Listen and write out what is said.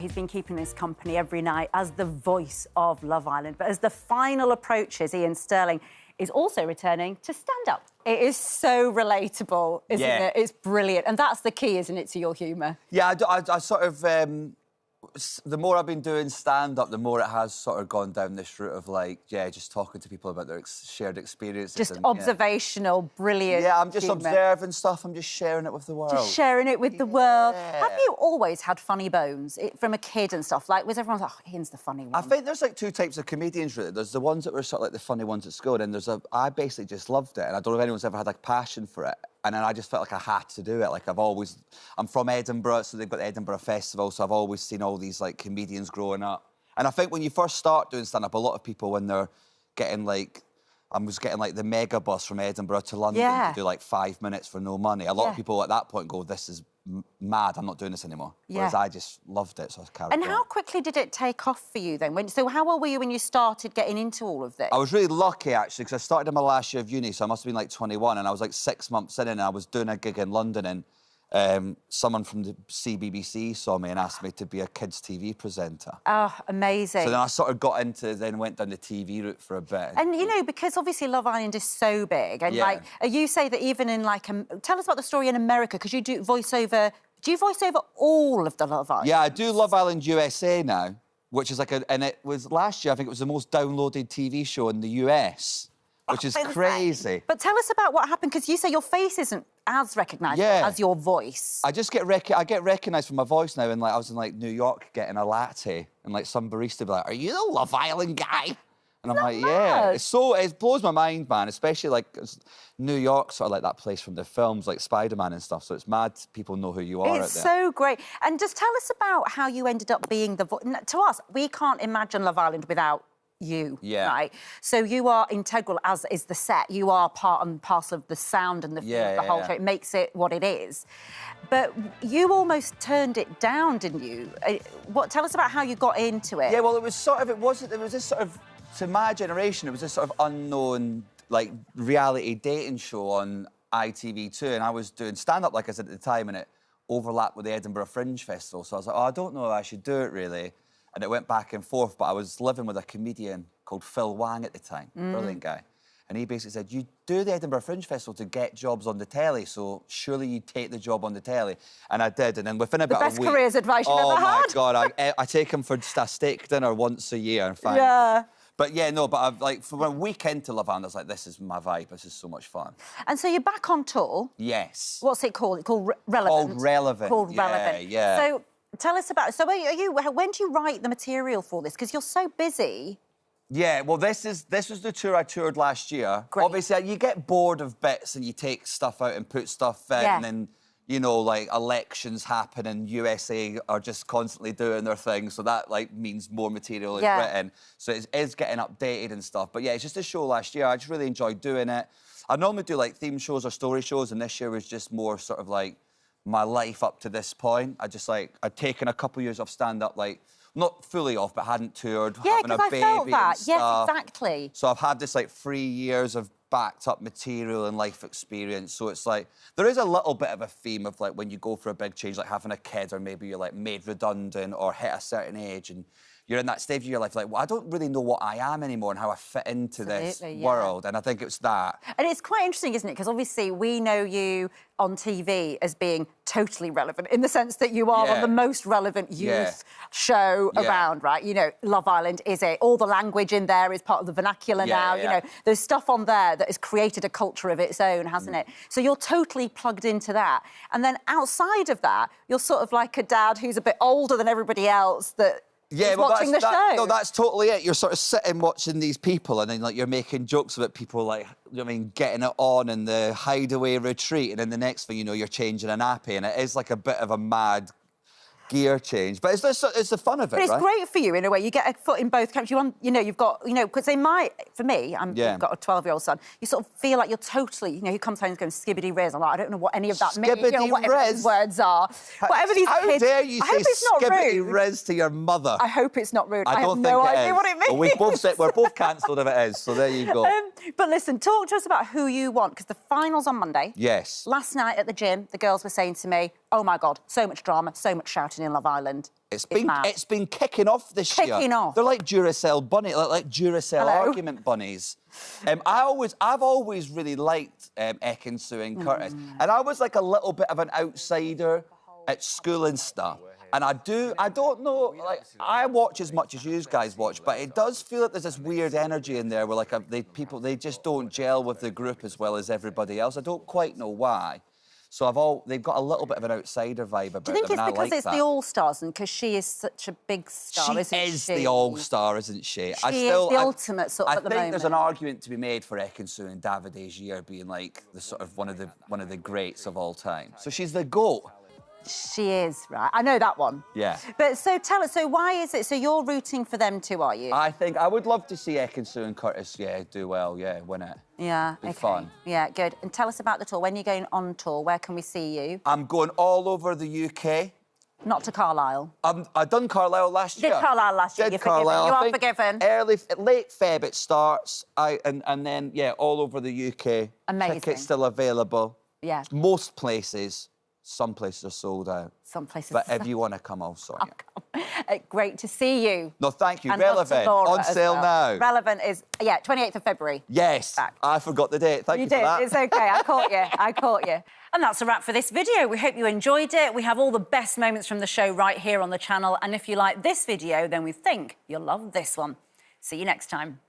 He's been keeping us company every night as the voice of Love Island. But as the final approaches, Iain Stirling is also returning to stand-up. It is so relatable, isn't it? It's brilliant. And that's the key, isn't it, to your humour? Yeah, I sort of... the more I've been doing stand-up, the more it has sort of gone down this route of, like, just talking to people about their shared experiences. Just observational, brilliant Yeah, I'm just humour. observing stuff. I'm just sharing it with the world. Just sharing it with the world. Have you always had funny bones from a kid and stuff? Like, was everyone like, oh, Ian's the funny one? I think there's, like, two types of comedians, really. There's the ones that were sort of like the funny ones at school, and I basically just loved it, and I don't know if anyone's ever had, like, passion for it. And then I just felt like I had to do it. Like, I'm from Edinburgh, so they've got the Edinburgh Festival, so I've always seen all these, like, comedians growing up. And I think when you first start doing stand-up, a lot of people, when they're getting, like... I was getting, like, the mega bus from Edinburgh to London to do, like, 5 minutes for no money. A lot of people at that point go, this is mad, I'm not doing this anymore. Whereas I just loved it, so I carried on. And how quickly did it take off for you, then? So how old were you when you started getting into all of this? I was really lucky, actually, because I started in my last year of uni, so I must have been, like, 21, and I was, like, 6 months in, and I was doing a gig in London, and someone from the CBBC saw me and asked me to be a kids' TV presenter. Oh, amazing. So then I sort of got into, then went down the TV route for a bit. And, you know, because obviously Love Island is so big, and, like, you say that even in, like, tell us about the story in America, because you do voiceover... Do you voice over all of the Love Island? Yeah, I do Love Island USA now, which is like and it was last year, I think it was the most downloaded TV show in the US, which is crazy. But tell us about what happened, because you say your face isn't as recognisable as your voice. I just get recognised for my voice now, and, like, I was in, like, New York getting a latte, and, like, some barista be like, "Are you the Love Island guy?" And I'm like, yeah. It blows my mind, man, especially, like, New York, sort of like that place from the films, like Spider-Man and stuff, so it's mad people know who you are out there. It's so great. And just tell us about how you ended up being the voice. To us, we can't imagine Love Island without you, right? So you are integral, as is the set. You are part and parcel of the sound and the feel of the whole show. It makes it what it is. But you almost turned it down, didn't you? Tell us about how you got into it. Yeah, well, it was this sort of... To my generation, it was this sort of unknown, like, reality dating show on ITV2, and I was doing stand-up, like I said, at the time, and it overlapped with the Edinburgh Fringe Festival, so I was like, oh, I don't know if I should do it, really. And it went back and forth, but I was living with a comedian called Phil Wang at the time, brilliant guy, and he basically said, you do the Edinburgh Fringe Festival to get jobs on the telly, so surely you take the job on the telly. And I did, and then within about a week... The best careers advice you've ever had. Oh, my God, I take him for a steak dinner once a year, in fact. But, I've, like, for a week into Love Island, I was like, this is my vibe, this is so much fun. And so you're back on tour? Yes. What's it called? It's called Relevant. Called Relevant. Called Relevant. Yeah. So tell us about... So when do you write the material for this? Because you're so busy. Yeah, well, this was the tour I toured last year. Great. Obviously, you get bored of bits and you take stuff out and put stuff in, and then... You know, like, elections happen and USA are just constantly doing their thing, so that, like, means more material is written. So it is getting updated and stuff. But, yeah, it's just a show last year. I just really enjoyed doing it. I normally do, like, theme shows or story shows, and this year was just more sort of, like, my life up to this point. I'd taken a couple of years off stand-up, like, not fully off, but hadn't toured, having a baby and stuff. Yes, exactly. So I've had this, like, 3 years of backed up material and life experience, so it's like there is a little bit of a theme of, like, when you go for a big change, like having a kid, or maybe you're, like, made redundant or hit a certain age and you're in that stage of your life, like, well, I don't really know what I am anymore and how I fit into this world, and I think it's that. And it's quite interesting, isn't it? Because obviously we know you on TV as being totally relevant, in the sense that you are on the most relevant youth show around, right? You know, Love Island is all the language in there is part of the vernacular now. You know, there's stuff on there that has created a culture of its own, hasn't it? So you're totally plugged into that. And then outside of that, you're sort of like a dad who's a bit older than everybody else that... watching the show. No, that's totally it. You're sort of sitting watching these people, and then, like, you're making jokes about people, like, I mean, getting it on in the hideaway retreat, and then the next thing you know, you're changing a nappy, and it is like a bit of a mad gear change. But it's the fun of it, But it's great for you, in a way. You get a foot in both camps. You've got, because for me, I've got a 12-year-old son, you sort of feel like you're totally, he comes home and goes, skibbity res. I'm like, I don't know what any of that means. Whatever these words are. Whatever these How kids... dare you say skibbity res to your mother? I hope it's not rude. I have no idea what it means. Well, we're both cancelled if it is, so there you go. But listen, talk to us about who you want, because the final's on Monday. Yes. Last night at the gym, the girls were saying to me, oh my God, so much drama, so much shouting in Love Island. It's been kicking off this year. Kicking off. They're like Duracell bunny, like Duracell argument bunnies. I've always really liked Ekin Su and Curtis, and I was like a little bit of an outsider at school and stuff. And I don't know, like, I watch as much as you guys watch, but it does feel like there's this weird energy in there where, like, they just don't gel with the group as well as everybody else. I don't quite know why. So they've got a little bit of an outsider vibe about them. Do you think it's because it's the All-Stars and because she is such a big star, isn't she? She is the All-Star, isn't she? She is the ultimate sort of at the moment. I think there's an argument to be made for Ekin Su and Davide Gire being, like, the sort of one of the greats of all time. So she's the GOAT. She is, right. I know that one. Yeah. But so tell us, so why is it, so you're rooting for them too, are you? I would love to see Ekin Su and Curtis, do well, win it. Yeah, Be fun. Yeah, good. And tell us about the tour. When you're going on tour, where can we see you? I'm going all over the UK. Not to Carlisle. I done Carlisle last year. Did Carlisle last year. You're forgiven. You are forgiven. Late Feb it starts, and then, all over the UK. Amazing. Tickets still available. Yeah. Most places. Some places are sold out. Some places. But if you want to come, I'll sort you. Great to see you. No, thank you. And Relevant. On sale now. Relevant is, 28th of February. Yes. Back. I forgot the date. Thank you for that. It's OK. I caught you. I caught you. And that's a wrap for this video. We hope you enjoyed it. We have all the best moments from the show right here on the channel. And if you like this video, then we think you'll love this one. See you next time.